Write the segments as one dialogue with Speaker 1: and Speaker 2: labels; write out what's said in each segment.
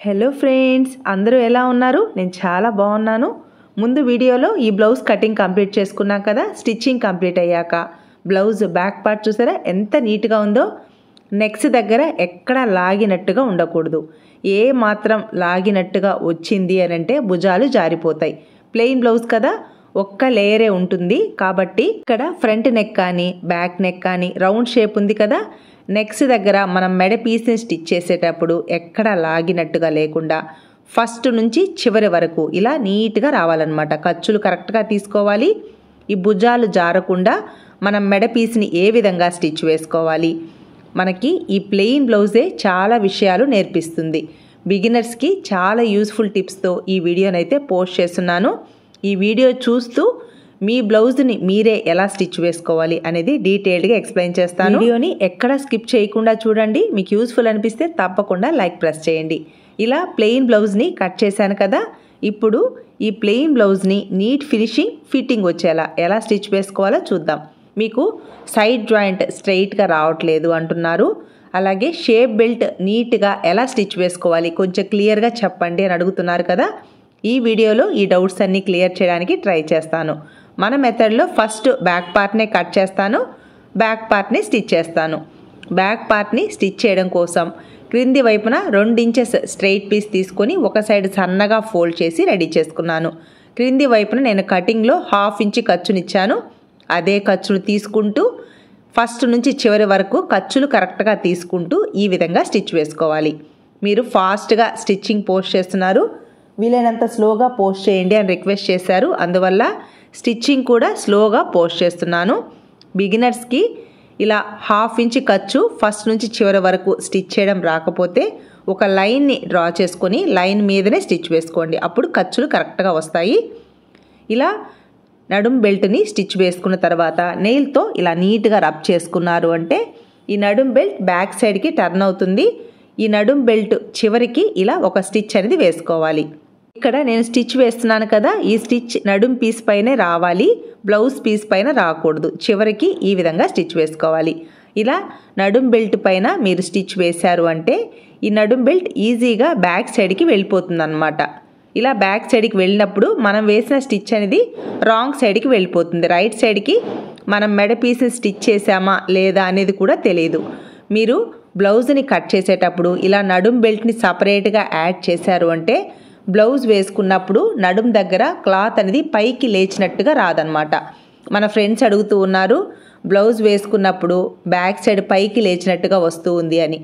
Speaker 1: Hello friends, అందరూ ఎలా ఉన్నారు? నేను చాలా బాగున్నాను. ముందు వీడియోలో ఈ బ్లౌజ్ కటింగ్ కంప్లీట్ చేసుకున్నాం కదా. స్టిచ్చింగ్ కంప్లీట్ అయ్యాక బ్లౌజ్ బ్యాక్ పార్ట్ చూసారా ఎంత నీట్గా ఉందో. నెక్స్ దగ్గర ఎక్కడ లాగినట్టుగా ఉండకూడదు. ఏ మాత్రం లాగినట్టుగా వచ్చింది అని అంటే భుజాలు జారిపోతాయి. ప్లెయిన్ బ్లౌజ్ కదా, ఒక్క లేయరే ఉంటుంది కాబట్టి ఇక్కడ ఫ్రంట్ నెక్ కానీ బ్యాక్ నెక్ కానీ రౌండ్ షేప్ ఉంది కదా. నెక్స్ దగ్గర మనం మెడ పీస్ని స్టిచ్ చేసేటప్పుడు ఎక్కడ లాగినట్టుగా లేకుండా ఫస్ట్ నుంచి చివరి వరకు ఇలా నీట్గా రావాలన్నమాట. ఖర్చులు కరెక్ట్గా తీసుకోవాలి. ఈ భుజాలు జారకుండా మనం మెడ పీస్ని ఏ విధంగా స్టిచ్ వేసుకోవాలి, మనకి ఈ ప్లెయిన్ బ్లౌజే చాలా విషయాలు నేర్పిస్తుంది. బిగినర్స్కి చాలా యూస్ఫుల్ టిప్స్తో ఈ వీడియోనైతే పోస్ట్ చేస్తున్నాను. ఈ వీడియో చూస్తూ మీ బ్లౌజ్ని మీరే ఎలా స్టిచ్ వేసుకోవాలి అనేది డీటెయిల్డ్గా ఎక్స్ప్లెయిన్ చేస్తాను. వీడియోని ఎక్కడ స్కిప్ చేయకుండా చూడండి. మీకు యూస్ఫుల్ అనిపిస్తే తప్పకుండా లైక్ ప్రెస్ చేయండి. ఇలా ప్లెయిన్ బ్లౌజ్ని కట్ చేశాను కదా. ఇప్పుడు ఈ ప్లెయిన్ బ్లౌజ్ని నీట్ ఫిట్టింగ్ వచ్చేలా ఎలా స్టిచ్ వేసుకోవాలో చూద్దాం. మీకు సైడ్ జాయింట్ స్ట్రైట్గా రావట్లేదు అంటున్నారు, అలాగే షేప్ బెల్ట్ నీట్గా ఎలా స్టిచ్ వేసుకోవాలి కొంచెం క్లియర్గా చెప్పండి అని అడుగుతున్నారు కదా. ఈ వీడియోలో ఈ డౌట్స్ అన్నీ క్లియర్ చేయడానికి ట్రై చేస్తాను. మన మెథడ్లో ఫస్ట్ బ్యాక్ పార్ట్నే కట్ చేస్తాను, బ్యాక్ పార్ట్ని స్టిచ్ చేస్తాను. బ్యాక్ పార్ట్ని స్టిచ్ చేయడం కోసం క్రింది వైపున 2 ఇంచెస్ స్ట్రైట్ పీస్ తీసుకొని ఒక సైడ్ సన్నగా ఫోల్డ్ చేసి రెడీ చేసుకున్నాను. క్రింది వైపున నేను కటింగ్లో 1/2 ఇంచ్ ఖర్చునిచ్చాను. అదే ఖర్చును తీసుకుంటూ ఫస్ట్ నుంచి చివరి వరకు ఖర్చులు కరెక్ట్గా తీసుకుంటూ ఈ విధంగా స్టిచ్ వేసుకోవాలి. మీరు ఫాస్ట్గా స్టిచ్చింగ్ పోస్ట్ చేస్తున్నారు, వీలైనంత స్లోగా పోస్ట్ చేయండి అని రిక్వెస్ట్ చేశారు. అందువల్ల స్టిచ్చింగ్ కూడా స్లోగా పోస్ట్ చేస్తున్నాను. బిగినర్స్కి ఇలా 1/2 ఇంచ్ ఖర్చు ఫస్ట్ నుంచి చివరి వరకు స్టిచ్ చేయడం రాకపోతే ఒక లైన్ని డ్రా చేసుకొని లైన్ మీదనే స్టిచ్ వేసుకోండి, అప్పుడు ఖర్చులు కరెక్ట్గా వస్తాయి. ఇలా నడుం బెల్ట్ని స్టిచ్ వేసుకున్న తర్వాత నెయిల్తో ఇలా నీట్గా రబ్ చేసుకున్నారు అంటే ఈ నడుం బెల్ట్ బ్యాక్ సైడ్కి టర్న్ అవుతుంది. ఈ నడుం బెల్ట్ చివరికి ఇలా ఒక స్టిచ్ అనేది వేసుకోవాలి. ఇక్కడ నేను స్టిచ్ వేస్తున్నాను కదా, ఈ స్టిచ్ నడుం పీస్ పైనే రావాలి, బ్లౌజ్ పీస్ పైన రాకూడదు. చివరికి ఈ విధంగా స్టిచ్ వేసుకోవాలి. ఇలా నడుం బెల్ట్ పైన మీరు స్టిచ్ వేశారు అంటే ఈ నడుం బెల్ట్ ఈజీగా బ్యాక్ సైడ్కి వెళ్ళిపోతుంది అన్నమాట. ఇలా బ్యాక్ సైడ్కి వెళ్ళినప్పుడు మనం వేసిన స్టిచ్ అనేది రాంగ్ సైడ్కి వెళ్ళిపోతుంది. రైట్ సైడ్కి మనం మెడ పీస్ని స్టిచ్ చేసామా లేదా అనేది కూడా తెలియదు. మీరు బ్లౌజ్ని కట్ చేసేటప్పుడు ఇలా నడుం బెల్ట్ని సపరేట్గా యాడ్ చేశారు అంటే బ్లౌజ్ వేసుకున్నప్పుడు నడుం దగ్గర క్లాత్ అనేది పైకి లేచినట్టుగా రాదనమాట. మన ఫ్రెండ్స్ అడుగుతూ ఉన్నారు బ్లౌజ్ వేసుకున్నప్పుడు బ్యాక్ సైడ్ పైకి లేచినట్టుగా వస్తూ ఉంది అని.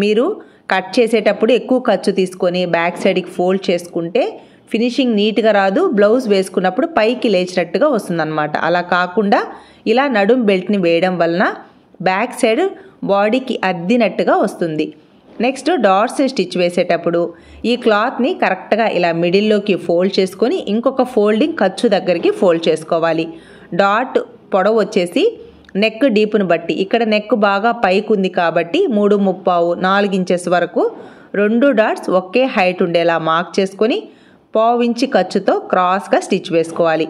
Speaker 1: మీరు కట్ చేసేటప్పుడు ఎక్కువ ఖర్చు తీసుకొని బ్యాక్ సైడ్కి ఫోల్డ్ చేసుకుంటే ఫినిషింగ్ నీట్గా రాదు, బ్లౌజ్ వేసుకున్నప్పుడు పైకి లేచినట్టుగా వస్తుందన్నమాట. అలా కాకుండా ఇలా నడుం బెల్ట్ని వేయడం వలన బ్యాక్ సైడ్ బాడీకి అద్దినట్టుగా వస్తుంది. నెక్స్ట్ డాట్స్ స్టిచ్ వేసేటప్పుడు ఈ క్లాత్ని కరెక్ట్గా ఇలా మిడిల్లోకి ఫోల్డ్ చేసుకొని ఇంకొక ఫోల్డింగ్ ఖర్చు దగ్గరికి ఫోల్డ్ చేసుకోవాలి. డాట్ పొడవు వచ్చేసి నెక్ డీప్ను బట్టి, ఇక్కడ నెక్ బాగా పైకి ఉంది కాబట్టి 3/4 ఇంచెస్ వరకు 2 డాట్స్ ఒకే హైట్ ఉండేలా మార్క్ చేసుకొని 1/4 ఇంచ్ ఖర్చుతో క్రాస్గా స్టిచ్ వేసుకోవాలి.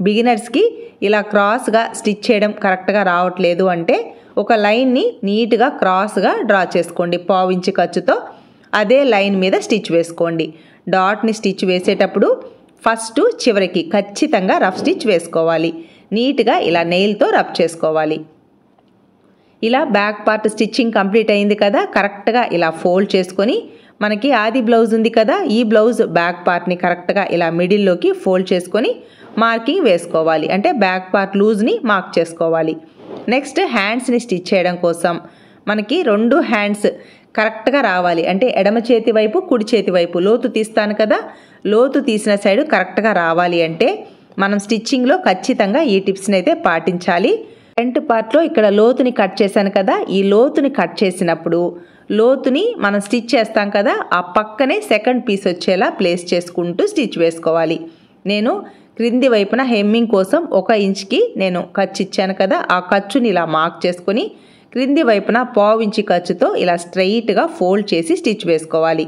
Speaker 1: బిగినర్స్కి ఇలా క్రాస్గా స్టిచ్ చేయడం కరెక్ట్గా రావట్లేదు అంటే ఒక లైన్ని నీట్గా క్రాస్గా డ్రా చేసుకోండి 1/4 ఇంచ్ ఖర్చుతో. అదే లైన్ మీద స్టిచ్ వేసుకోండి. డాట్ని స్టిచ్ వేసేటప్పుడు ఫస్ట్ చివరికి ఖచ్చితంగా రఫ్ స్టిచ్ వేసుకోవాలి. నీట్గా ఇలా నెయిల్తో రబ్ చేసుకోవాలి. ఇలా బ్యాక్ పార్ట్ స్టిచ్చింగ్ కంప్లీట్ అయింది కదా. కరెక్ట్గా ఇలా ఫోల్డ్ చేసుకొని మనకి ఆది బ్లౌజ్ ఉంది కదా, ఈ బ్లౌజ్ బ్యాక్ పార్ట్ని కరెక్ట్గా ఇలా మిడిల్లోకి ఫోల్డ్ చేసుకొని మార్కింగ్ వేసుకోవాలి. అంటే బ్యాక్ పార్ట్ లూజ్ని మార్క్ చేసుకోవాలి. నెక్స్ట్ హ్యాండ్స్ని స్టిచ్ చేయడం కోసం మనకి 2 హ్యాండ్స్ కరెక్ట్గా రావాలి. అంటే ఎడమ చేతి వైపు కుడి చేతి వైపు లోతు తీస్తాను కదా, లోతు తీసిన సైడ్ కరెక్ట్గా రావాలి అంటే మనం స్టిచ్చింగ్లో ఖచ్చితంగా ఈ టిప్స్ని అయితే పాటించాలి. ఫ్రంట్ పార్ట్లో ఇక్కడ లోతుని కట్ చేశాను కదా, ఈ లోతుని కట్ చేసినప్పుడు లోతుని మనం స్టిచ్ చేస్తాం కదా, ఆ పక్కనే సెకండ్ పీస్ వచ్చేలా ప్లేస్ చేసుకుంటూ స్టిచ్ వేసుకోవాలి. నేను క్రింది వైపున హెమ్మింగ్ కోసం 1 ఇంచ్కి నేను ఖర్చు ఇచ్చాను కదా, ఆ ఖర్చుని ఇలా మార్క్ చేసుకొని క్రింది వైపున 1/4 ఇంచ్ ఖర్చుతో ఇలా స్ట్రైట్గా ఫోల్డ్ చేసి స్టిచ్ వేసుకోవాలి.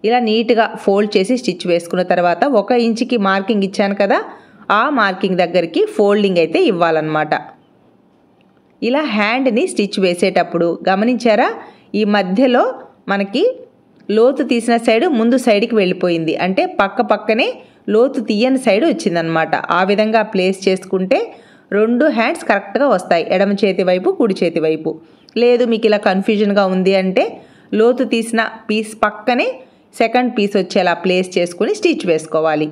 Speaker 1: ఇలా నీట్గా ఫోల్డ్ చేసి స్టిచ్ వేసుకున్న తర్వాత 1 ఇంచ్కి మార్కింగ్ ఇచ్చాను కదా, ఆ మార్కింగ్ దగ్గరికి ఫోల్డింగ్ అయితే ఇవ్వాలన్నమాట. ఇలా హ్యాండ్ని స్టిచ్ వేసేటప్పుడు గమనించారా, ఈ మధ్యలో మనకి లోతు తీసిన సైడ్ ముందు సైడ్కి వెళ్ళిపోయింది, అంటే పక్కనే లోతు తీయని సైడ్ వచ్చిందనమాట. ఆ విధంగా ప్లేస్ చేసుకుంటే 2 హ్యాండ్స్ కరెక్ట్గా వస్తాయి, ఎడమ చేతి వైపు కుడి చేతి వైపు. లేదు మీకు ఇలా కన్ఫ్యూజన్గా ఉంది అంటే లోతు తీసిన పీస్ పక్కనే సెకండ్ పీస్ వచ్చేలా ప్లేస్ చేసుకుని స్టిచ్ వేసుకోవాలి.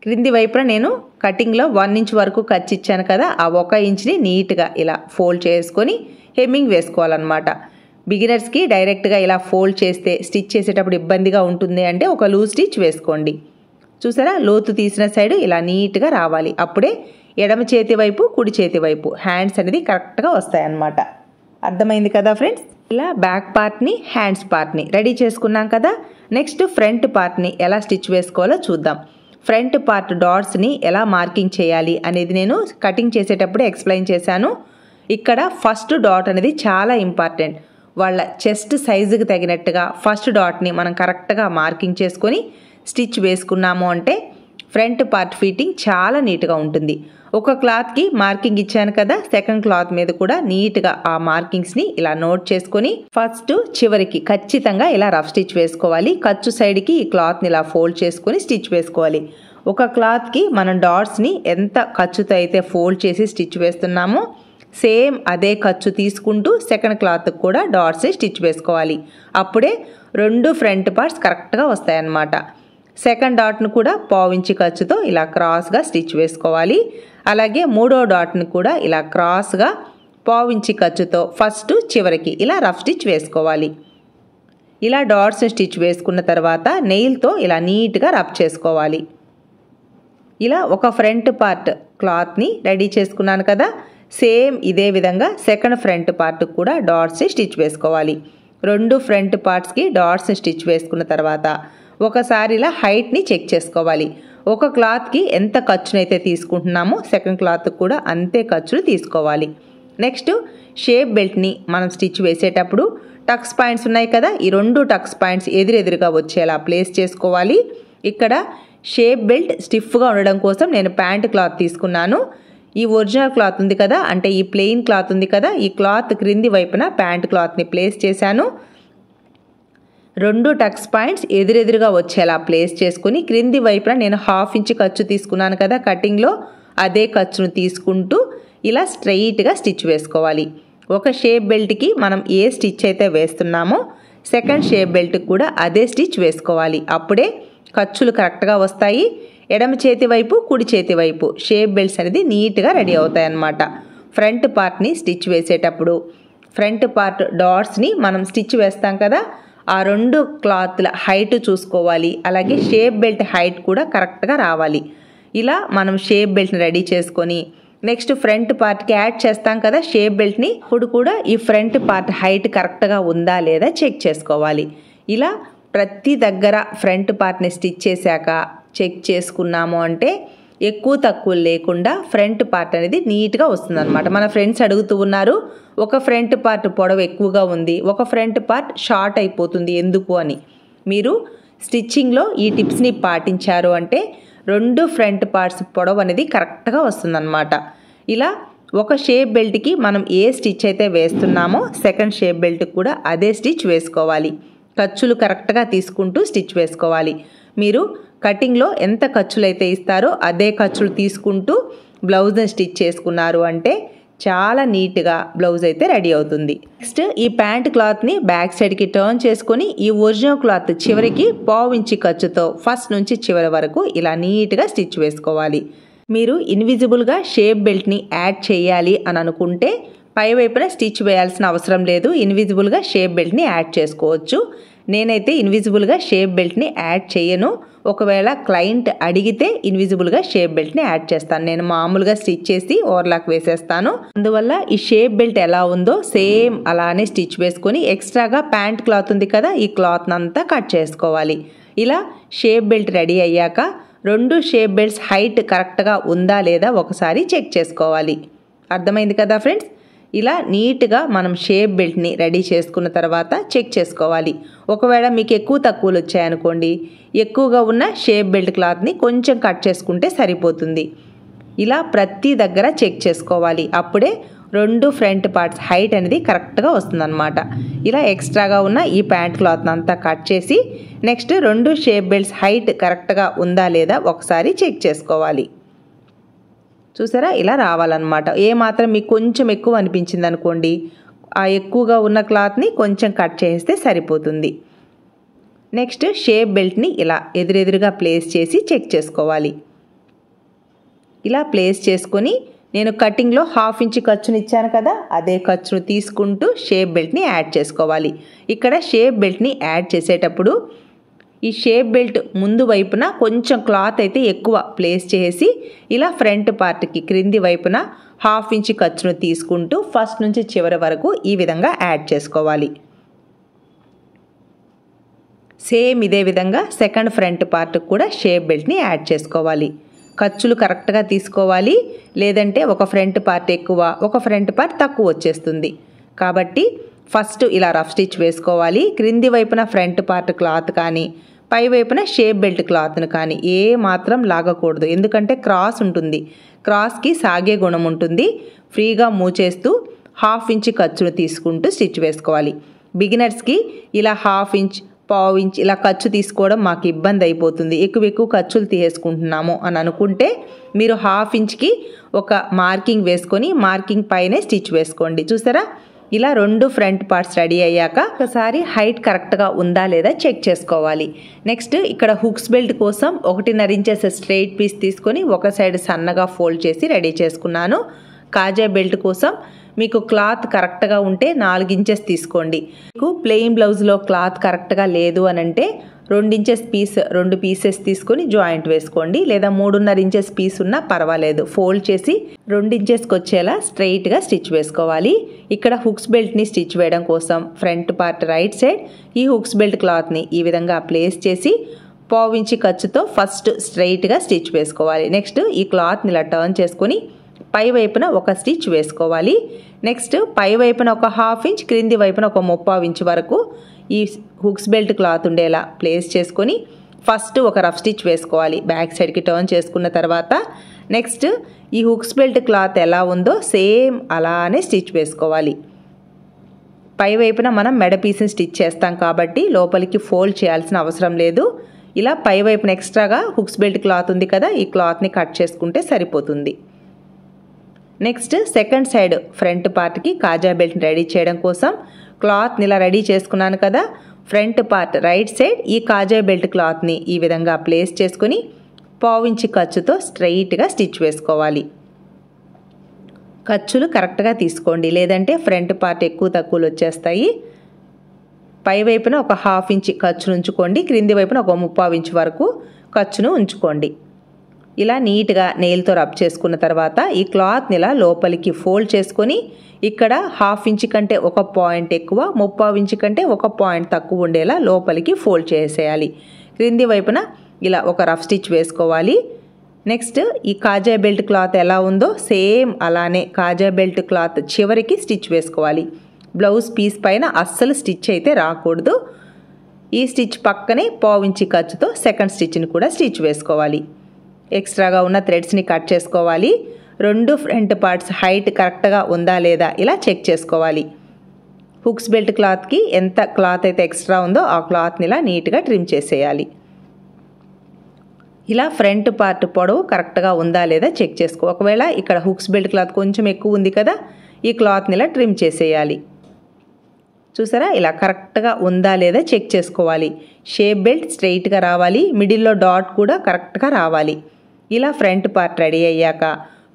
Speaker 1: క్రింది వైపున నేను కటింగ్లో 1 ఇంచ్ వరకు ఖర్చు ఇచ్చాను కదా, ఆ 1 ఇంచ్ని నీట్గా ఇలా ఫోల్డ్ చేసుకొని హెమ్మింగ్ వేసుకోవాలన్నమాట. బిగినర్స్కి డైరెక్ట్గా ఇలా ఫోల్డ్ చేస్తే స్టిచ్ చేసేటప్పుడు ఇబ్బందిగా ఉంటుంది అంటే ఒక లూజ్ స్టిచ్ వేసుకోండి. చూసారా, లోతు తీసిన సైడ్ ఇలా నీట్గా రావాలి. అప్పుడే ఎడమ చేతి వైపు కుడి చేతి వైపు హ్యాండ్స్ అనేది కరెక్ట్గా వస్తాయన్నమాట. అర్థమైంది కదా ఫ్రెండ్స్? ఇలా బ్యాక్ పార్ట్ని హ్యాండ్స్ పార్ట్ని రెడీ చేసుకున్నాం కదా. నెక్స్ట్ ఫ్రంట్ పార్ట్ని ఎలా స్టిచ్ వేసుకోవాలో చూద్దాం. ఫ్రంట్ పార్ట్ డాట్స్ని ఎలా మార్కింగ్ చేయాలి అనేది నేను కటింగ్ చేసేటప్పుడు ఎక్స్ప్లెయిన్ చేశాను. ఇక్కడ ఫస్ట్ డాట్ అనేది చాలా ఇంపార్టెంట్. వాళ్ళ చెస్ట్ సైజుకి తగినట్టుగా ఫస్ట్ డాట్ని మనం కరెక్ట్గా మార్కింగ్ చేసుకొని స్టిచ్ వేసుకున్నాము అంటే ఫ్రంట్ పార్ట్ ఫిట్టింగ్ చాలా నీట్గా ఉంటుంది. ఒక క్లాత్కి మార్కింగ్ ఇచ్చాను కదా, సెకండ్ క్లాత్ మీద కూడా నీట్గా ఆ మార్కింగ్స్ని ఇలా నోట్ చేసుకొని ఫస్ట్ చివరికి ఖచ్చితంగా ఇలా రఫ్ స్టిచ్ వేసుకోవాలి. ఖర్చు సైడ్కి ఈ క్లాత్ని ఇలా ఫోల్డ్ చేసుకొని స్టిచ్ వేసుకోవాలి. ఒక క్లాత్కి మనం డాట్స్ని ఎంత ఖర్చుతో అయితే ఫోల్డ్ చేసి స్టిచ్ వేస్తున్నామో సేమ్ అదే ఖర్చు తీసుకుంటూ సెకండ్ క్లాత్కి కూడా డాట్స్ స్టిచ్ వేసుకోవాలి. అప్పుడే 2 ఫ్రంట్ పార్ట్స్ కరెక్ట్గా వస్తాయన్నమాట. సెకండ్ డాట్ను కూడా 1/4 ఇంచ్ ఖర్చుతో ఇలా క్రాస్గా స్టిచ్ వేసుకోవాలి. అలాగే 3వ డాట్ను కూడా ఇలా క్రాస్గా 1/4 ఇంచ్ ఖర్చుతో ఫస్ట్ చివరికి ఇలా రఫ్ స్టిచ్ వేసుకోవాలి. ఇలా డాట్స్ స్టిచ్ వేసుకున్న తర్వాత నెయిల్తో ఇలా నీట్గా రబ్ చేసుకోవాలి. ఇలా ఒక ఫ్రంట్ పార్ట్ క్లాత్ని రెడీ చేసుకున్నాను కదా, సేమ్ ఇదే విధంగా సెకండ్ ఫ్రంట్ పార్ట్ కూడా డాట్స్ స్టిచ్ వేసుకోవాలి. 2 ఫ్రంట్ పార్ట్స్కి డాట్స్ స్టిచ్ వేసుకున్న తర్వాత ఒకసారి ఇలా హైట్ని చెక్ చేసుకోవాలి. ఒక క్లాత్కి ఎంత ఖర్చునైతే తీసుకుంటున్నామో సెకండ్ క్లాత్కి కూడా అంతే ఖర్చులు తీసుకోవాలి. నెక్స్ట్ షేప్ బెల్ట్ని మనం స్టిచ్ వేసేటప్పుడు టక్స్ పాయింట్స్ ఉన్నాయి కదా, ఈ 2 టక్స్ పాయింట్స్ ఎదురెదురుగా వచ్చేలా ప్లేస్ చేసుకోవాలి. ఇక్కడ షేప్ బెల్ట్ స్టిఫ్గా ఉండడం కోసం నేను ప్యాంట్ క్లాత్ తీసుకున్నాను. ఈ ఒరిజినల్ క్లాత్ ఉంది కదా, అంటే ఈ ప్లెయిన్ క్లాత్ ఉంది కదా, ఈ క్లాత్ క్రింది వైపున ప్యాంట్ క్లాత్ని ప్లేస్ చేశాను. 2 టక్స్ పాయింట్స్ ఎదురెదురుగా వచ్చేలా ప్లేస్ చేసుకుని క్రింది వైపున నేను 1/2 ఇంచ్ ఖర్చు తీసుకున్నాను కదా కటింగ్లో, అదే ఖర్చును తీసుకుంటూ ఇలా స్ట్రైట్గా స్టిచ్ వేసుకోవాలి. ఒక షేప్ బెల్ట్కి మనం ఏ స్టిచ్ అయితే వేస్తున్నామో సెకండ్ షేప్ బెల్ట్కి కూడా అదే స్టిచ్ వేసుకోవాలి. అప్పుడే ఖర్చులు కరెక్ట్గా వస్తాయి. ఎడమ చేతి వైపు కుడి చేతి వైపు షేప్ బెల్ట్స్ అనేది నీట్గా రెడీ అవుతాయి అన్నమాట. ఫ్రంట్ పార్ట్ని స్టిచ్ వేసేటప్పుడు ఫ్రంట్ పార్ట్ డాట్స్ని మనం స్టిచ్ వేస్తాం కదా, ఆ 2 క్లాత్ల హైట్ చూసుకోవాలి. అలాగే షేప్ బెల్ట్ హైట్ కూడా కరెక్ట్గా రావాలి. ఇలా మనం షేప్ బెల్ట్ని రెడీ చేసుకొని నెక్స్ట్ ఫ్రంట్ పార్ట్కి యాడ్ చేస్తాం కదా షేప్ బెల్ట్ని, ఇప్పుడు కూడా ఈ ఫ్రంట్ పార్ట్ హైట్ కరెక్ట్గా ఉందా లేదా చెక్ చేసుకోవాలి. ఇలా ప్రతి దగ్గర ఫ్రంట్ పార్ట్ని స్టిచ్ చేశాక చెక్ చేసుకున్నాము అంటే ఎక్కువ తక్కువ లేకుండా ఫ్రంట్ పార్ట్ అనేది నీట్గా వస్తుంది అనమాట. మన ఫ్రెండ్స్ అడుగుతూ ఉన్నారు, ఒక ఫ్రంట్ పార్ట్ పొడవు ఎక్కువగా ఉంది, ఒక ఫ్రంట్ పార్ట్ షార్ట్ అయిపోతుంది ఎందుకు అని. మీరు స్టిచ్చింగ్లో ఈ టిప్స్ని పాటించారు అంటే 2 ఫ్రంట్ పార్ట్స్ పొడవు అనేది కరెక్ట్గా వస్తుందన్నమాట. ఇలా ఒక షేప్ బెల్ట్కి మనం ఏ స్టిచ్ అయితే వేస్తున్నామో సెకండ్ షేప్ బెల్ట్కి కూడా అదే స్టిచ్ వేసుకోవాలి. ఖర్చులు కరెక్ట్గా తీసుకుంటూ స్టిచ్ వేసుకోవాలి. మీరు కటింగ్లో ఎంత ఖర్చులు అయితే ఇస్తారో అదే ఖర్చులు తీసుకుంటూ బ్లౌజ్ని స్టిచ్ చేసుకున్నారు అంటే చాలా నీట్గా బ్లౌజ్ అయితే రెడీ అవుతుంది. నెక్స్ట్ ఈ ప్యాంట్ క్లాత్ని బ్యాక్ సైడ్కి టర్న్ చేసుకొని ఈ ఒరిజినల్ క్లాత్ చివరికి 1/4 ఇంచ్ ఖర్చుతో ఫస్ట్ నుంచి చివరి వరకు ఇలా నీట్గా స్టిచ్ వేసుకోవాలి. మీరు ఇన్విజిబుల్గా షేప్ బెల్ట్ని యాడ్ చేయాలి అని అనుకుంటే పై వైపున స్టిచ్ వేయాల్సిన అవసరం లేదు, ఇన్విజిబుల్గా షేప్ బెల్ట్ని యాడ్ చేసుకోవచ్చు. నేనైతే ఇన్విజిబుల్గా షేప్ బెల్ట్ని యాడ్ చేయను. ఒకవేళ క్లయింట్ అడిగితే ఇన్విజిబుల్గా షేప్ బెల్ట్ని యాడ్ చేస్తాను. నేను మామూలుగా స్టిచ్ చేసి ఓవర్లాక్ వేసేస్తాను. అందువల్ల ఈ షేప్ బెల్ట్ ఎలా ఉందో సేమ్ అలానే స్టిచ్ వేసుకొని ఎక్స్ట్రాగా ప్యాంట్ క్లాత్ ఉంది కదా, ఈ క్లాత్ని అంతా కట్ చేసుకోవాలి. ఇలా షేప్ బెల్ట్ రెడీ అయ్యాక 2 షేప్ బెల్ట్స్ హైట్ కరెక్ట్గా ఉందా లేదా ఒకసారి చెక్ చేసుకోవాలి. అర్థమైంది కదా ఫ్రెండ్స్? ఇలా నీట్గా మనం షేప్ బెల్ట్ని రెడీ చేసుకున్న తర్వాత చెక్ చేసుకోవాలి. ఒకవేళ మీకు ఎక్కువ తక్కువలు వచ్చాయనుకోండి, ఎక్కువగా ఉన్న షేప్ బెల్ట్ క్లాత్ని కొంచెం కట్ చేసుకుంటే సరిపోతుంది. ఇలా ప్రతి దగ్గర చెక్ చేసుకోవాలి. అప్పుడే రెండు ఫ్రంట్ పార్ట్స్ హైట్ అనేది కరెక్ట్గా వస్తుందన్నమాట. ఇలా ఎక్స్ట్రాగా ఉన్న ఈ ప్యాంట్ క్లాత్ని అంతా కట్ చేసి నెక్స్ట్ రెండు షేప్ బెల్ట్స్ హైట్ కరెక్ట్గా ఉందా లేదా ఒకసారి చెక్ చేసుకోవాలి. చూసారా, ఇలా రావాలన్నమాట. ఏ మాత్రం మీకు కొంచెం ఎక్కువ అనిపించింది అనుకోండి, ఆ ఎక్కువగా ఉన్న క్లాత్ని కొంచెం కట్ చేస్తే సరిపోతుంది. నెక్స్ట్ షేప్ బెల్ట్ని ఇలా ఎదురెదురుగా ప్లేస్ చేసి చెక్ చేసుకోవాలి. ఇలా ప్లేస్ చేసుకొని నేను కటింగ్లో 1/2 ఇంచ్ ఖర్చుని ఇచ్చాను కదా, అదే ఖర్చును తీసుకుంటూ షేప్ బెల్ట్ని యాడ్ చేసుకోవాలి. ఇక్కడ షేప్ బెల్ట్ని యాడ్ చేసేటప్పుడు ఈ షేప్ బెల్ట్ ముందు వైపున కొంచెం క్లాత్ అయితే ఎక్కువ ప్లేస్ చేసి ఇలా ఫ్రంట్ పార్ట్కి క్రింది వైపున 1/2 ఇంచ్ ఖర్చును తీసుకుంటూ ఫస్ట్ నుంచి చివరి వరకు ఈ విధంగా యాడ్ చేసుకోవాలి. సేమ్ ఇదే విధంగా సెకండ్ ఫ్రంట్ పార్ట్కి కూడా షేప్ బెల్ట్ని యాడ్ చేసుకోవాలి. ఖర్చులు కరెక్ట్గా తీసుకోవాలి, లేదంటే ఒక ఫ్రంట్ పార్ట్ ఎక్కువ ఒక ఫ్రంట్ పార్ట్ తక్కువ వచ్చేస్తుంది. కాబట్టి ఫస్ట్ ఇలా రఫ్ స్టిచ్ వేసుకోవాలి. క్రింది వైపున ఫ్రంట్ పార్ట్ క్లాత్ కానీ పై వైపున షేప్ బెల్ట్ క్లాత్ను కానీ ఏ మాత్రం లాగకూడదు, ఎందుకంటే క్రాస్ ఉంటుంది. క్రాస్కి సాగే గుణం ఉంటుంది. ఫ్రీగా మూవ్ చేస్తూ 1/2 ఇంచ్ ఖర్చును తీసుకుంటూ స్టిచ్ వేసుకోవాలి. బిగినర్స్కి ఇలా 1/2 ఇంచ్ 1/4 ఇంచ్ ఇలా ఖర్చు తీసుకోవడం మాకు ఇబ్బంది అయిపోతుంది, ఎక్కువ ఖర్చులు తీసేసుకుంటున్నాము అని అనుకుంటే మీరు 1/2 ఇంచ్కి ఒక మార్కింగ్ వేసుకొని మార్కింగ్ పైనే స్టిచ్ వేసుకోండి. చూసారా, ఇలా రెండు ఫ్రంట్ పార్ట్స్ రెడీ అయ్యాక ఒకసారి హైట్ కరెక్ట్గా ఉందా లేదా చెక్ చేసుకోవాలి. నెక్స్ట్ ఇక్కడ హుక్స్ బెల్ట్ కోసం 1.5 ఇంచెస్ స్ట్రైట్ పీస్ తీసుకొని ఒక సైడ్ సన్నగా ఫోల్డ్ చేసి రెడీ చేసుకున్నాను. కాజా బెల్ట్ కోసం మీకు క్లాత్ కరెక్ట్గా ఉంటే 4 ఇంచెస్ తీసుకోండి. మీకు ప్లెయిన్ బ్లౌజ్లో క్లాత్ కరెక్ట్గా లేదు అని అంటే 2 ఇంచెస్ పీస్ 2 పీసెస్ తీసుకొని జాయింట్ వేసుకోండి, లేదా 3.5 ఇంచెస్ పీస్ ఉన్నా పర్వాలేదు. ఫోల్డ్ చేసి 2 ఇంచెస్కి వచ్చేలా స్ట్రైట్గా స్టిచ్ వేసుకోవాలి. ఇక్కడ హుక్స్ బెల్ట్ని స్టిచ్ వేయడం కోసం ఫ్రంట్ పార్ట్ రైట్ సైడ్ ఈ హుక్స్ బెల్ట్ క్లాత్ని ఈ విధంగా ప్లేస్ చేసి 1/4 ఇంచ్ ఖర్చుతో ఫస్ట్ స్ట్రైట్గా స్టిచ్ వేసుకోవాలి. నెక్స్ట్ ఈ క్లాత్ని ఇలా టర్న్ చేసుకొని పై వైపున ఒక స్టిచ్ వేసుకోవాలి. నెక్స్ట్ పై వైపున ఒక 1/2 ఇంచ్, క్రింది వైపున ఒక 1/4 ఇంచ్ వరకు ఈ హుక్స్ బెల్ట్ క్లాత్ ఉండేలా ప్లేస్ చేసుకొని ఫస్ట్ ఒక రఫ్ స్టిచ్ వేసుకోవాలి. బ్యాక్ సైడ్కి టర్న్ చేసుకున్న తర్వాత నెక్స్ట్ ఈ హుక్స్ బెల్ట్ క్లాత్ ఎలా ఉందో సేమ్ అలానే స్టిచ్ వేసుకోవాలి. పై వైపున మనం మెడ పీస్ని స్టిచ్ చేస్తాం కాబట్టి లోపలికి ఫోల్డ్ చేయాల్సిన అవసరం లేదు. ఇలా పై వైపున ఎక్స్ట్రాగా హుక్స్ బెల్ట్ క్లాత్ ఉంది కదా, ఈ క్లాత్ని కట్ చేసుకుంటే సరిపోతుంది. నెక్స్ట్ సెకండ్ సైడ్ ఫ్రంట్ పార్ట్కి కాజా బెల్ట్ని రెడీ చేయడం కోసం క్లాత్ని ఇలా రెడీ చేసుకున్నాను కదా, ఫ్రంట్ పార్ట్ రైట్ సైడ్ ఈ కాజా బెల్ట్ క్లాత్ని ఈ విధంగా ప్లేస్ చేసుకొని 1/4 ఇంచ్ ఖర్చుతో స్ట్రైట్గా స్టిచ్ వేసుకోవాలి. ఖర్చులు కరెక్ట్గా తీసుకోండి, లేదంటే ఫ్రంట్ పార్ట్ ఎక్కువ తక్కువలు వచ్చేస్తాయి. పై వైపున ఒక 1/2 ఇంచ్ ఖర్చును ఉంచుకోండి, క్రింది వైపున ఒక 1/4 ఇంచ్ వరకు ఖర్చును ఉంచుకోండి. ఇలా నీట్గా నెయిల్తో రబ్ చేసుకున్న తర్వాత ఈ క్లాత్ని ఇలా లోపలికి ఫోల్డ్ చేసుకొని ఇక్కడ 1/2 ఇంచ్ కంటే ఒక పాయింట్ ఎక్కువ 1/4 ఇంచ్ కంటే ఒక పాయింట్ తక్కువ ఉండేలా లోపలికి ఫోల్డ్ చేసేయాలి. క్రింది వైపున ఇలా ఒక రఫ్ స్టిచ్ వేసుకోవాలి. నెక్స్ట్ ఈ కాజా బెల్ట్ క్లాత్ ఎలా ఉందో సేమ్ అలానే కాజా బెల్ట్ క్లాత్ చివరికి స్టిచ్ వేసుకోవాలి. బ్లౌజ్ పీస్ పైన అస్సలు స్టిచ్ అయితే రాకూడదు. ఈ స్టిచ్ పక్కనే 1/4 ఇంచ్ ఖర్చుతో సెకండ్ స్టిచ్ని కూడా స్టిచ్ వేసుకోవాలి. ఎక్స్ట్రాగా ఉన్న థ్రెడ్స్ని కట్ చేసుకోవాలి. రెండు ఫ్రంట్ పార్ట్స్ హైట్ కరెక్ట్గా ఉందా లేదా ఇలా చెక్ చేసుకోవాలి. హుక్స్ బెల్ట్ క్లాత్కి ఎంత క్లాత్ అయితే ఎక్స్ట్రా ఉందో ఆ క్లాత్ని ఇలా నీట్గా ట్రిమ్ చేసేయాలి. ఇలా ఫ్రంట్ పార్ట్ పొడవు కరెక్ట్గా ఉందా లేదా చెక్ చేసుకో. ఒకవేళ ఇక్కడ హుక్స్ బెల్ట్ క్లాత్ కొంచెం ఎక్కువ ఉంది కదా, ఈ క్లాత్ని ఇలా ట్రిమ్ చేసేయాలి. చూసారా, ఇలా కరెక్ట్గా ఉందా లేదా చెక్ చేసుకోవాలి. షేప్ బెల్ట్ స్ట్రైట్గా రావాలి, మిడిల్లో డాట్ కూడా కరెక్ట్గా రావాలి. ఇలా ఫ్రంట్ పార్ట్ రెడీ అయ్యాక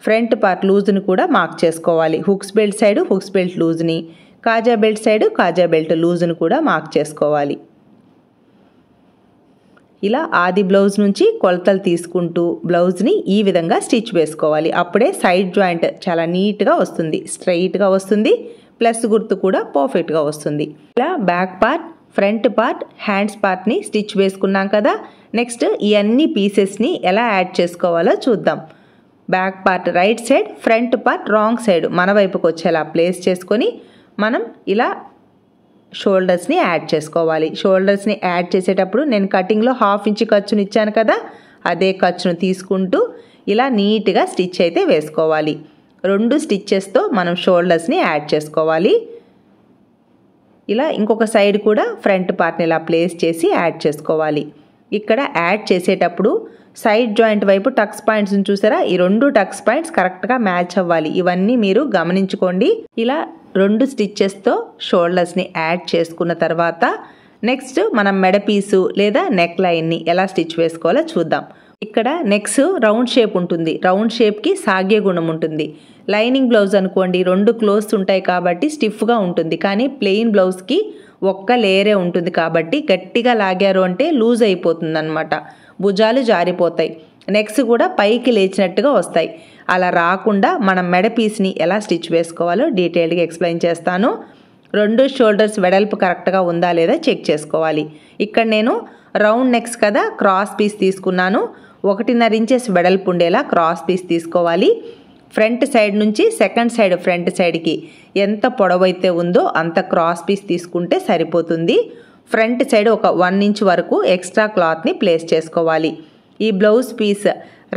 Speaker 1: ఫ్రంట్ పార్ట్ లూజ్ని కూడా మార్క్ చేసుకోవాలి. Hooks belt side hooks belt లూజ్ని, కాజా బెల్ట్ సైడ్ కాజా బెల్ట్ లూజ్ని కూడా మార్క్ చేసుకోవాలి. ఇలా ఆది బ్లౌజ్ నుంచి కొలతలు తీసుకుంటూ బ్లౌజ్ని ఈ విధంగా స్టిచ్ వేసుకోవాలి. అప్పుడే సైడ్ జాయింట్ చాలా నీట్గా వస్తుంది, స్ట్రైట్గా వస్తుంది, ప్లస్ గుర్తు కూడా పర్ఫెక్ట్గా వస్తుంది. ఇలా back part front part hands పార్ట్ని స్టిచ్ వేసుకున్నాం కదా. నెక్స్ట్ ఈ అన్ని పీసెస్ని ఎలా యాడ్ చేసుకోవాలో చూద్దాం. Back part right side, front part wrong side మన వైపుకి వచ్చేలా ప్లేస్ చేసుకొని మనం ఇలా షోల్డర్స్ని యాడ్ చేసుకోవాలి. షోల్డర్స్ని యాడ్ చేసేటప్పుడు నేను కటింగ్లో 1/2 ఇంచ్ ఖర్చును ఇచ్చాను కదా, అదే ఖర్చును తీసుకుంటూ ఇలా నీట్గా స్టిచ్ అయితే వేసుకోవాలి. 2 స్టిచ్చెస్తో మనం షోల్డర్స్ని యాడ్ చేసుకోవాలి. ఇలా ఇంకొక సైడ్ కూడా ఫ్రంట్ పార్ట్ని ఇలా ప్లేస్ చేసి యాడ్ చేసుకోవాలి. ఇక్కడ యాడ్ చేసేటప్పుడు సైడ్ జాయింట్ వైపు టక్స్ పాయింట్స్ని చూసారా, ఈ 2 టక్స్ పాయింట్స్ కరెక్ట్గా మ్యాచ్ అవ్వాలి. ఇవన్నీ మీరు గమనించుకోండి. ఇలా 2 స్టిచ్చెస్తో షోల్డర్స్ని యాడ్ చేసుకున్న తర్వాత నెక్స్ట్ మనం మెడ పీసు లేదా నెక్ లైన్ని ఎలా స్టిచ్ వేసుకోవాలో చూద్దాం. ఇక్కడ నెక్స్ రౌండ్ షేప్ ఉంటుంది. రౌండ్ షేప్కి సాగే గుణం ఉంటుంది. లైనింగ్ బ్లౌజ్ అనుకోండి 2 క్లోజ్ ఉంటాయి కాబట్టి స్టిఫ్గా ఉంటుంది. కానీ ప్లెయిన్ బ్లౌజ్కి ఒక్క లేయరే ఉంటుంది కాబట్టి గట్టిగా లాగారు అంటే లూజ్ అయిపోతుంది అన్నమాట. భుజాలు జారిపోతాయి, నెక్స్ కూడా పైకి లేచినట్టుగా వస్తాయి. అలా రాకుండా మనం మెడ పీస్ని ఎలా స్టిచ్ వేసుకోవాలో డీటెయిల్గా ఎక్స్ప్లెయిన్ చేస్తాను. 2 షోల్డర్స్ వెడల్పు కరెక్ట్గా ఉందా లేదా చెక్ చేసుకోవాలి. ఇక్కడ నేను రౌండ్ నెక్స్ కదా, క్రాస్ పీస్ తీసుకున్నాను. 1.5 ఇంచెస్ వెడల్పు ఉండేలా క్రాస్ పీస్ తీసుకోవాలి. ఫ్రంట్ సైడ్ నుంచి సెకండ్ సైడ్ ఫ్రంట్ సైడ్కి ఎంత పొడవైతే ఉందో అంత క్రాస్ పీస్ తీసుకుంటే సరిపోతుంది. ఫ్రంట్ సైడ్ ఒక 1 ఇంచ్ వరకు ఎక్స్ట్రా క్లాత్ని ప్లేస్ చేసుకోవాలి. ఈ బ్లౌజ్ పీస్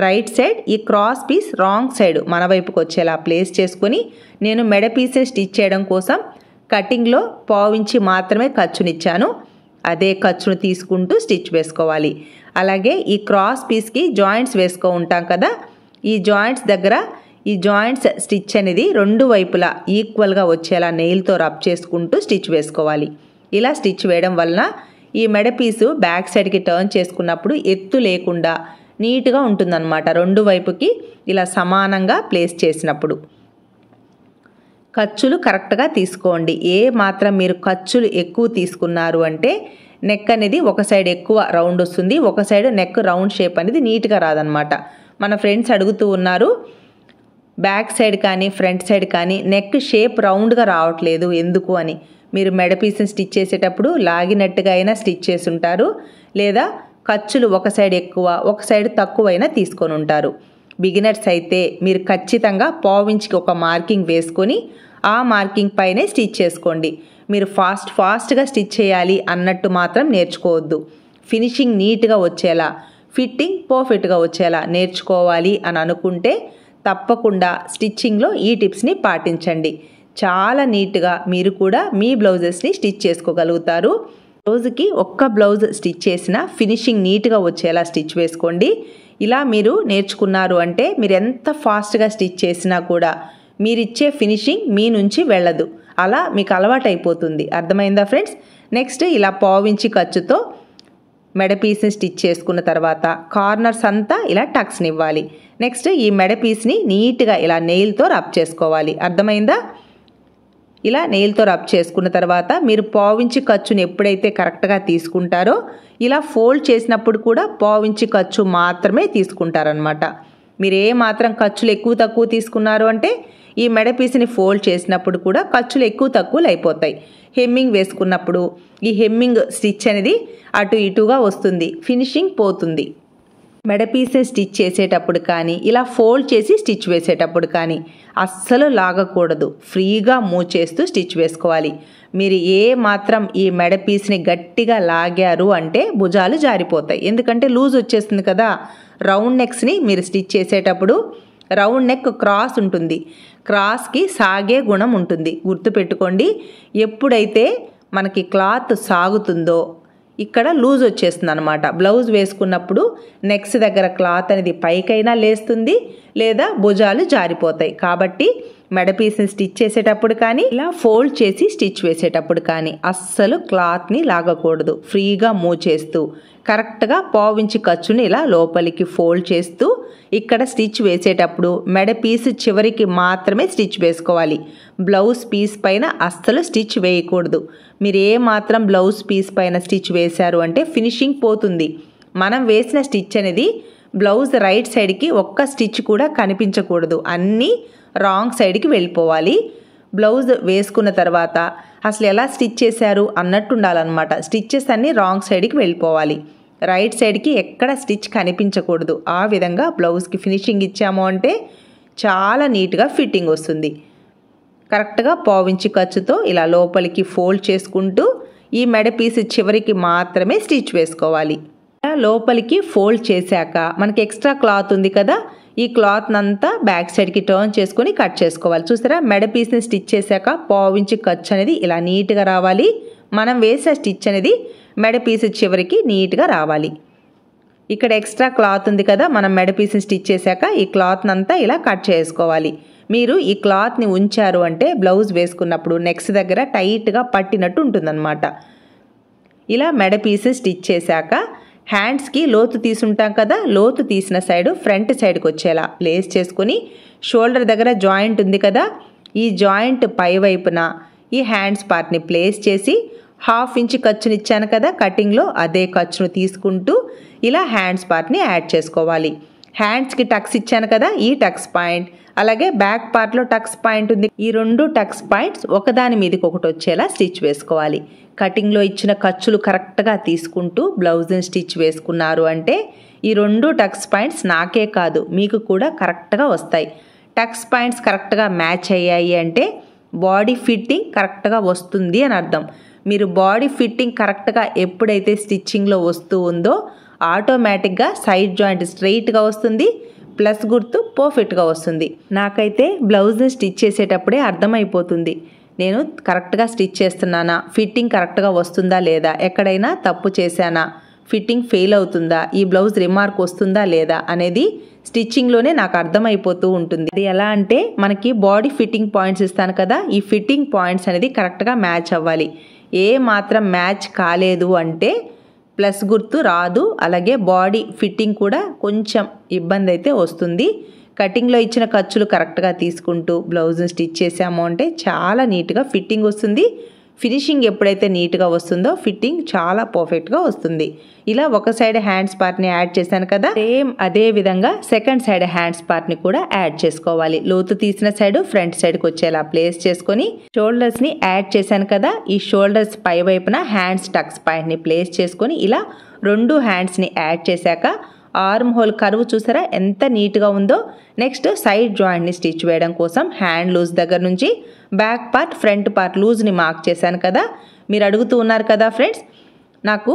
Speaker 1: రైట్ సైడ్, ఈ క్రాస్ పీస్ రాంగ్ సైడ్ మన వైపుకి వచ్చేలా ప్లేస్ చేసుకొని నేను మెడ పీసే స్టిచ్ చేయడం కోసం కటింగ్లో 1/4 ఇంచ్ మాత్రమే ఖర్చునిచ్చాను. అదే ఖర్చును తీసుకుంటూ స్టిచ్ వేసుకోవాలి. అలాగే ఈ క్రాస్ పీస్కి జాయింట్స్ వేసుకో ఉంటాం కదా, ఈ జాయింట్స్ దగ్గర ఈ జాయింట్స్ స్టిచ్ అనేది 2 వైపులా ఈక్వల్గా వచ్చేలా నెయిల్తో రబ్ చేసుకుంటూ స్టిచ్ వేసుకోవాలి. ఇలా స్టిచ్ వేయడం వలన ఈ మెడ పీసు బ్యాక్ సైడ్కి టర్న్ చేసుకున్నప్పుడు ఎత్తు లేకుండా నీట్గా ఉంటుందన్నమాట. 2 వైపుకి ఇలా సమానంగా ప్లేస్ చేసినప్పుడు ఖర్చులు కరెక్ట్గా తీసుకోండి. ఏ మాత్రం మీరు ఖర్చులు ఎక్కువ తీసుకున్నారు అంటే నెక్ అనేది ఒక సైడ్ ఎక్కువ రౌండ్ వస్తుంది, ఒక సైడ్ నెక్ రౌండ్ షేప్ అనేది నీట్గా రాదనమాట. మన ఫ్రెండ్స్ అడుగుతూ ఉన్నారు, బ్యాక్ సైడ్ కానీ ఫ్రంట్ సైడ్ కానీ నెక్ షేప్ రౌండ్గా రావట్లేదు ఎందుకు అని. మీరు మెడ పీస్ని స్టిచ్ చేసేటప్పుడు లాగినట్టుగా అయినా స్టిచ్ చేసి ఉంటారు, లేదా ఖర్చులు ఒక సైడ్ ఎక్కువ ఒక సైడ్ తక్కువైనా తీసుకొని ఉంటారు. బిగినర్స్ అయితే మీరు ఖచ్చితంగా 1/4 ఇంచ్కి ఒక మార్కింగ్ వేసుకొని ఆ మార్కింగ్ పైనే స్టిచ్ చేసుకోండి. మీరు ఫాస్ట్గా స్టిచ్ చేయాలి అన్నట్టు మాత్రం నేర్చుకోవద్దు. ఫినిషింగ్ నీట్గా వచ్చేలా, ఫిట్టింగ్ పర్ఫెక్ట్గా వచ్చేలా నేర్చుకోవాలి అని అనుకుంటే తప్పకుండా స్టిచ్చింగ్లో ఈ టిప్స్ని పాటించండి. చాలా నీట్గా మీరు కూడా మీ బ్లౌజెస్ని స్టిచ్ చేసుకోగలుగుతారు. రోజుకి ఒక్క బ్లౌజ్ స్టిచ్ చేసినా ఫినిషింగ్ నీట్గా వచ్చేలా స్టిచ్ వేసుకోండి. ఇలా మీరు నేర్చుకున్నారు అంటే మీరు ఎంత ఫాస్ట్గా స్టిచ్ చేసినా కూడా మీరిచ్చే ఫినిషింగ్ మీ నుంచి వెళ్ళదు. అలా మీకు అలవాటు అయిపోతుంది. అర్థమైందా ఫ్రెండ్స్? నెక్స్ట్ ఇలా 1/4 ఇంచ్ ఖర్చుతో మెడ పీస్ని స్టిచ్ చేసుకున్న తర్వాత కార్నర్స్ అంతా ఇలా టక్స్ని ఇవ్వాలి. నెక్స్ట్ ఈ మెడ పీస్ని నీట్గా ఇలా నెయిల్తో రబ్ చేసుకోవాలి. అర్థమైందా? ఇలా నెయిల్తో రబ్ చేసుకున్న తర్వాత మీరు 1/4 ఇంచ్ ఖర్చుని ఎప్పుడైతే కరెక్ట్గా తీసుకుంటారో ఇలా ఫోల్డ్ చేసినప్పుడు కూడా 1/4 ఇంచ్ ఖర్చు మాత్రమే తీసుకుంటారనమాట. మీరు ఏ మాత్రం ఖర్చులు ఎక్కువ తక్కువ తీసుకున్నారు అంటే ఈ మెడ పీస్ని ఫోల్డ్ చేసినప్పుడు కూడా ఖర్చులు ఎక్కువ తక్కువలు అయిపోతాయి. హెమ్మింగ్ వేసుకున్నప్పుడు ఈ హెమ్మింగ్ స్టిచ్ అనేది అటు ఇటుగా వస్తుంది, ఫినిషింగ్ పోతుంది. మెడ పీసే స్టిచ్ చేసేటప్పుడు కానీ ఇలా ఫోల్డ్ చేసి స్టిచ్ వేసేటప్పుడు కానీ అస్సలు లాగకూడదు. ఫ్రీగా మూవ్ చేస్తూ స్టిచ్ వేసుకోవాలి. మీరు ఏ మాత్రం ఈ మెడ పీస్ని గట్టిగా లాగారు అంటే భుజాలు జారిపోతాయి. ఎందుకంటే లూజ్ వచ్చేస్తుంది కదా. రౌండ్ నెక్స్ని మీరు స్టిచ్ చేసేటప్పుడు రౌండ్ నెక్ క్రాస్ ఉంటుంది, క్రాస్కి సాగే గుణం ఉంటుంది. గుర్తుపెట్టుకోండి, ఎప్పుడైతే మనకి క్లాత్ సాగుతుందో ఇక్కడ లూజ్ వచ్చేస్తుంది అనమాట. బ్లౌజ్ వేసుకున్నప్పుడు నెక్స్ దగ్గర క్లాత్ అనేది పైకైనా లేస్తుంది, లేదా భుజాలు జారిపోతాయి. కాబట్టి మెడ పీస్ని స్టిచ్ చేసేటప్పుడు కానీ ఇలా ఫోల్డ్ చేసి స్టిచ్ వేసేటప్పుడు కానీ అస్సలు క్లాత్ని లాగకూడదు. ఫ్రీగా మూవ్ చేస్తూ కరెక్ట్గా 1/4 ఇంచ్ ఖర్చుని ఇలా లోపలికి ఫోల్డ్ చేస్తూ ఇక్కడ స్టిచ్ వేసేటప్పుడు మెడ పీస్ చివరికి మాత్రమే స్టిచ్ వేసుకోవాలి. బ్లౌజ్ పీస్ పైన అస్సలు స్టిచ్ వేయకూడదు. మీరు ఏ మాత్రం బ్లౌజ్ పీస్ పైన స్టిచ్ వేశారు అంటే ఫినిషింగ్ పోతుంది. మనం వేసిన స్టిచ్ అనేది బ్లౌజ్ రైట్ సైడ్కి ఒక్క స్టిచ్ కూడా కనిపించకూడదు, అన్నీ రాంగ్ సైడ్కి వెళ్ళిపోవాలి. బ్లౌజ్ వేసుకున్న తర్వాత అసలు ఎలా స్టిచ్ చేశారు అన్నట్టు ఉండాలన్నమాట. స్టిచ్చెస్ అన్నీ రాంగ్ సైడ్కి వెళ్ళిపోవాలి. రైట్ సైడ్కి ఎక్కడ స్టిచ్ కనిపించకూడదు. ఆ విధంగా బ్లౌజ్కి ఫినిషింగ్ ఇచ్చాము అంటే చాలా నీట్గా ఫిట్టింగ్ వస్తుంది. కరెక్ట్గా 1/4 ఇంచ్ ఖర్చుతో ఇలా లోపలికి ఫోల్డ్ చేసుకుంటూ ఈ మెడ పీస్ చివరికి మాత్రమే స్టిచ్ వేసుకోవాలి. లోపలికి ఫోల్డ్ చేశాక మనకి ఎక్స్ట్రా క్లాత్ ఉంది కదా, ఈ క్లాత్ని అంతా బ్యాక్ సైడ్కి టర్న్ చేసుకొని కట్ చేసుకోవాలి. చూసారా, మెడ పీస్ని స్టిచ్ చేశాక 1/2 ఇంచ్ ఖర్చు అనేది ఇలా నీట్గా రావాలి. మనం వేసే స్టిచ్ అనేది మెడ పీస్ చివరికి నీట్గా రావాలి. ఇక్కడ ఎక్స్ట్రా క్లాత్ ఉంది కదా, మనం మెడ పీస్ని స్టిచ్ చేశాక ఈ క్లాత్ని అంతా ఇలా కట్ చేసుకోవాలి. మీరు ఈ క్లాత్ని ఉంచారు అంటే బ్లౌజ్ వేసుకున్నప్పుడు నెక్స్ దగ్గర టైట్గా పట్టినట్టు ఉంటుందన్నమాట. ఇలా మెడ పీస్ స్టిచ్ చేశాక హ్యాండ్స్కి లోతు తీసుంటాం కదా, లోతు తీసిన సైడ్ ఫ్రంట్ సైడ్కి వచ్చేలా ప్లేస్ చేసుకొని షోల్డర్ దగ్గర జాయింట్ ఉంది కదా, ఈ జాయింట్ పై వైపున ఈ హ్యాండ్స్ పార్ట్ని ప్లేస్ చేసి 1/2 ఇంచ్ ఖర్చుని ఇచ్చాను కదా కటింగ్లో, అదే ఖర్చును తీసుకుంటూ ఇలా హ్యాండ్స్ పార్ట్ని యాడ్ చేసుకోవాలి. హ్యాండ్స్కి టక్స్ ఇచ్చాను కదా, ఈ టక్స్ పాయింట్ అలాగే బ్యాక్ పార్ట్లో టక్స్ పాయింట్ ఉంది, ఈ 2 టక్స్ పాయింట్స్ ఒకదాని మీదకి ఒకటి వచ్చేలా స్టిచ్ వేసుకోవాలి. కటింగ్లో ఇచ్చిన ఖర్చులు కరెక్ట్గా తీసుకుంటూ బ్లౌజ్ని స్టిచ్ వేసుకున్నారు అంటే ఈ 2 టక్స్ పాయింట్స్ నాకే కాదు మీకు కూడా కరెక్ట్గా వస్తాయి. టక్స్ పాయింట్స్ కరెక్ట్గా మ్యాచ్ అయ్యాయి అంటే బాడీ ఫిట్టింగ్ కరెక్ట్గా వస్తుంది అని అర్థం. మీరు బాడీ ఫిట్టింగ్ కరెక్ట్గా ఎప్పుడైతే స్టిచ్చింగ్లో వస్తూ ఉందో ఆటోమేటిక్గా సైడ్ జాయింట్ స్ట్రైట్గా వస్తుంది, ప్లస్ గుర్తు పర్ఫెక్ట్గా వస్తుంది. నాకైతే బ్లౌజ్ని స్టిచ్ చేసేటప్పుడే అర్థమైపోతుంది నేను కరెక్ట్గా స్టిచ్ చేస్తున్నానా, ఫిట్టింగ్ కరెక్ట్గా వస్తుందా లేదా, ఎక్కడైనా తప్పు చేశానా, ఫిట్టింగ్ ఫెయిల్ అవుతుందా, ఈ బ్లౌజ్ రిమార్క్ వస్తుందా లేదా అనేది స్టిచ్చింగ్లోనే నాకు అర్థమైపోతూ ఉంటుంది. అది ఎలా అంటే మనకి బాడీ ఫిట్టింగ్ పాయింట్స్ ఇస్తాను కదా, ఈ ఫిట్టింగ్ పాయింట్స్ అనేది కరెక్ట్గా మ్యాచ్ అవ్వాలి. ఏ మాత్రం మ్యాచ్ కాలేదు అంటే ప్లస్ గుర్తు రాదు, అలాగే బాడీ ఫిట్టింగ్ కూడా కొంచెం ఇబ్బంది అయితే వస్తుంది. కటింగ్లో ఇచ్చిన ఖర్చులు కరెక్ట్గా తీసుకుంటూ బ్లౌజ్ని స్టిచ్ చేసాము అంటే చాలా నీట్గా ఫిట్టింగ్ వస్తుంది. ఫినిషింగ్ ఎప్పుడైతే నీట్గా వస్తుందో ఫిట్టింగ్ చాలా పర్ఫెక్ట్గా వస్తుంది. ఇలా ఒక సైడ్ హ్యాండ్స్ పార్ట్ని యాడ్ చేశాను కదా, సేమ్ అదే విధంగా సెకండ్ సైడ్ హ్యాండ్స్ పార్ట్ని కూడా యాడ్ చేసుకోవాలి. లోతు తీసిన సైడ్ ఫ్రంట్ సైడ్కి వచ్చేలా ప్లేస్ చేసుకొని షోల్డర్స్ని యాడ్ చేశాను కదా, ఈ షోల్డర్స్ పై వైపున హ్యాండ్స్ టక్స్ పాయింట్ని ప్లేస్ చేసుకొని ఇలా 2 హ్యాండ్స్ని యాడ్ చేశాక ఆర్మ్ హోల్ కర్వ్ చూసారా ఎంత నీట్గా ఉందో. నెక్స్ట్ సైడ్ జాయింట్ని స్టిచ్ వేయడం కోసం హ్యాండ్ లూజ్ దగ్గర నుంచి బ్యాక్ పార్ట్ ఫ్రంట్ పార్ట్ లూజ్ని మార్క్ చేశాను కదా. మీరు అడుగుతూ ఉన్నారు కదా ఫ్రెండ్స్, నాకు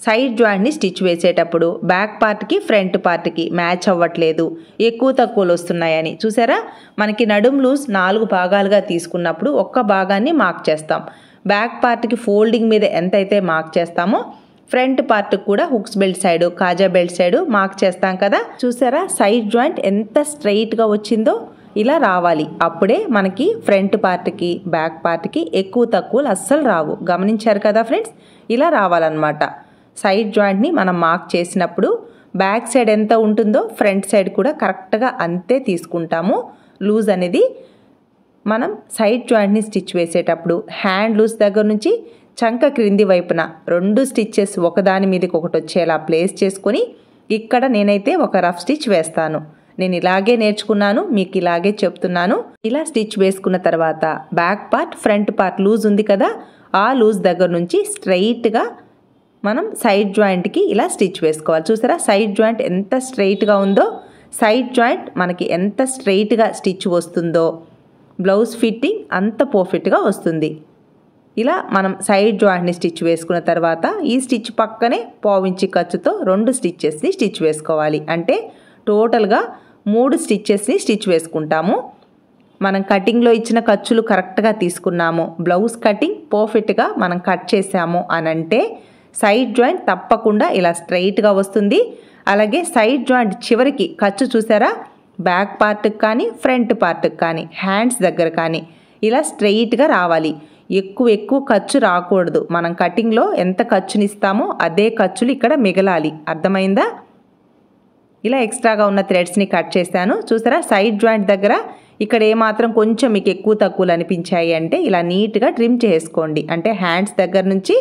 Speaker 1: సైడ్ జాయింట్ని స్టిచ్ వేసేటప్పుడు బ్యాక్ పార్ట్కి ఫ్రంట్ పార్ట్కి మ్యాచ్ అవ్వట్లేదు, ఎక్కువ తక్కువలు వస్తున్నాయని. చూసారా, మనకి నడుం లూజ్ 4 భాగాలుగా తీసుకున్నప్పుడు ఒక్క భాగాన్ని మార్క్ చేస్తాం. బ్యాక్ పార్ట్కి ఫోల్డింగ్ మీద ఎంతైతే మార్క్ చేస్తామో ఫ్రంట్ పార్ట్ కూడా హుక్స్ బెల్ట్ సైడ్ కాజా బెల్ట్ సైడ్ మార్క్ చేస్తాం కదా. చూసారా సైడ్ జాయింట్ ఎంత స్ట్రైట్గా వచ్చిందో, ఇలా రావాలి. అప్పుడే మనకి ఫ్రంట్ పార్ట్కి బ్యాక్ పార్ట్కి ఎక్కువ తక్కువలు అస్సలు రావు. గమనించారు కదా ఫ్రెండ్స్, ఇలా రావాలన్నమాట. సైడ్ జాయింట్ని మనం మార్క్ చేసినప్పుడు బ్యాక్ సైడ్ ఎంత ఉంటుందో ఫ్రంట్ సైడ్ కూడా కరెక్ట్గా అంతే తీసుకుంటాము. లూజ్ అనేది మనం సైడ్ జాయింట్ని స్టిచ్ వేసేటప్పుడు హ్యాండ్ లూజ్ దగ్గర నుంచి చంక క్రింది వైపున 2 స్టిచ్చెస్ ఒకదాని మీదకి ఒకటి వచ్చేలా ప్లేస్ చేసుకొని ఇక్కడ నేనైతే ఒక రఫ్ స్టిచ్ వేస్తాను. నేను ఇలాగే నేర్చుకున్నాను, మీకు ఇలాగే చెప్తున్నాను. ఇలా స్టిచ్ వేసుకున్న తర్వాత back part front part loose ఉంది కదా, ఆ లూజ్ దగ్గర నుంచి స్ట్రైట్గా మనం సైడ్ జాయింట్కి ఇలా స్టిచ్ వేసుకోవాలి. చూసారా సైడ్ జాయింట్ ఎంత స్ట్రైట్గా ఉందో, సైడ్ జాయింట్ మనకి ఎంత స్ట్రైట్గా స్టిచ్ వస్తుందో బ్లౌజ్ ఫిట్టింగ్ అంత పర్ఫెక్ట్గా వస్తుంది. ఇలా మనం సైడ్ జాయింట్ని స్టిచ్ వేసుకున్న తర్వాత ఈ స్టిచ్ పక్కనే 1/2 ఇంచ్ ఖర్చుతో 2 స్టిచ్చెస్ని స్టిచ్ వేసుకోవాలి. అంటే టోటల్గా 3 స్టిచ్చెస్ని స్టిచ్ వేసుకుంటాము. మనం కటింగ్లో ఇచ్చిన ఖర్చులు కరెక్ట్గా తీసుకున్నాము, బ్లౌజ్ కటింగ్ పర్ఫెక్ట్గా మనం కట్ చేసాము అని అంటే సైడ్ జాయింట్ తప్పకుండా ఇలా స్ట్రైట్గా వస్తుంది. అలాగే సైడ్ జాయింట్ చివరికి ఖర్చు చూసారా, బ్యాక్ పార్ట్కి కానీ ఫ్రంట్ పార్ట్కి కానీ హ్యాండ్స్ దగ్గర కానీ ఇలా స్ట్రైట్గా రావాలి. ఎక్కువ ఖర్చు రాకూడదు. మనం కటింగ్లో ఎంత ఖర్చుని ఇస్తామో అదే ఖర్చులు ఇక్కడ మిగలాలి. అర్థమైందా? ఇలా ఎక్స్ట్రాగా ఉన్న థ్రెడ్స్ని కట్ చేశాను. చూసారా సైడ్ జాయింట్ దగ్గర ఇక్కడ ఏమాత్రం కొంచెం మీకు ఎక్కువ తక్కువలు అనిపించాయి అంటే ఇలా నీట్గా ట్రిమ్ చేసుకోండి. అంటే హ్యాండ్స్ దగ్గర నుంచి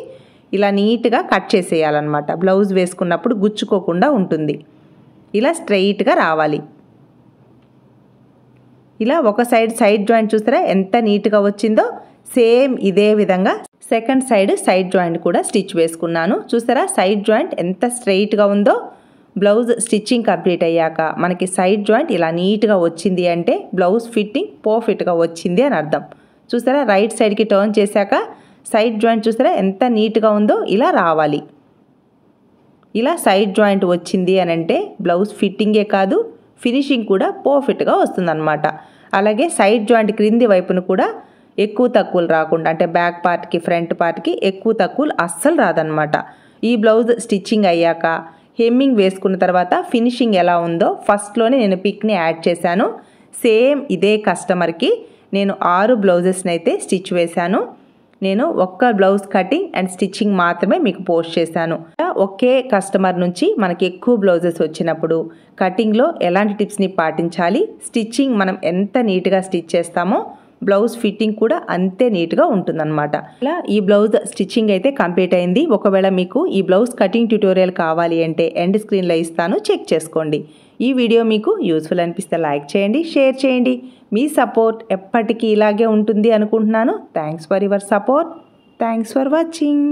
Speaker 1: ఇలా నీట్గా కట్ చేసేయాలన్నమాట. బ్లౌజ్ వేసుకున్నప్పుడు గుచ్చుకోకుండా ఉంటుంది. ఇలా స్ట్రైట్గా రావాలి. ఇలా ఒక సైడ్ జాయింట్ చూసారా ఎంత నీట్గా వచ్చిందో. సేమ్ ఇదే విధంగా సెకండ్ సైడ్ జాయింట్ కూడా స్టిచ్ వేసుకున్నాను. చూసారా సైడ్ జాయింట్ ఎంత స్ట్రైట్గా ఉందో. బ్లౌజ్ స్టిచ్చింగ్ కంప్లీట్ అయ్యాక మనకి సైడ్ జాయింట్ ఇలా నీట్గా వచ్చింది అంటే బ్లౌజ్ ఫిట్టింగ్ పర్ఫెక్ట్గా వచ్చింది అని అర్థం. చూసారా రైట్ సైడ్కి టర్న్ చేశాక సైడ్ జాయింట్ చూసారా ఎంత నీట్గా ఉందో, ఇలా రావాలి. ఇలా సైడ్ జాయింట్ వచ్చింది అని అంటే బ్లౌజ్ ఫిట్టింగే కాదు ఫినిషింగ్ కూడా పర్ఫెక్ట్గా వస్తుందన్నమాట. అలాగే సైడ్ జాయింట్ క్రింది వైపును కూడా ఎక్కువ తక్కువలు రాకుండా, అంటే బ్యాక్ పార్ట్కి ఫ్రంట్ పార్ట్కి ఎక్కువ తక్కువలు అస్సలు రాదనమాట. ఈ బ్లౌజ్ స్టిచ్చింగ్ అయ్యాక హెమ్మింగ్ వేసుకున్న తర్వాత ఫినిషింగ్ ఎలా ఉందో ఫస్ట్లోనే నేను పిక్ని యాడ్ చేశాను. సేమ్ ఇదే కస్టమర్కి నేను 6 బ్లౌజెస్ని అయితే స్టిచ్ వేశాను. నేను ఒక్క బ్లౌజ్ కటింగ్ అండ్ స్టిచ్చింగ్ మాత్రమే మీకు పోస్ట్ చేశాను. ఒకే కస్టమర్ నుంచి మనకి ఎక్కువ బ్లౌజెస్ వచ్చినప్పుడు కటింగ్లో ఎలాంటి టిప్స్ని పాటించాలి, స్టిచ్చింగ్ మనం ఎంత నీట్గా స్టిచ్ చేస్తామో బ్లౌజ్ ఫిట్టింగ్ కూడా అంతే నీట్గా ఉంటుందన్నమాట. ఇలా ఈ బ్లౌజ్ స్టిచ్చింగ్ అయితే కంప్లీట్ అయింది. ఒకవేళ మీకు ఈ బ్లౌజ్ కటింగ్ ట్యూటోరియల్ కావాలి అంటే ఎండ్ స్క్రీన్లో ఇస్తాను, చెక్ చేసుకోండి. ఈ వీడియో మీకు యూస్ఫుల్ అనిపిస్తే లైక్ చేయండి, షేర్ చేయండి. మీ సపోర్ట్ ఎప్పటికీ ఇలాగే ఉంటుంది అనుకుంటున్నాను. Thanks for your support. Thanks for watching.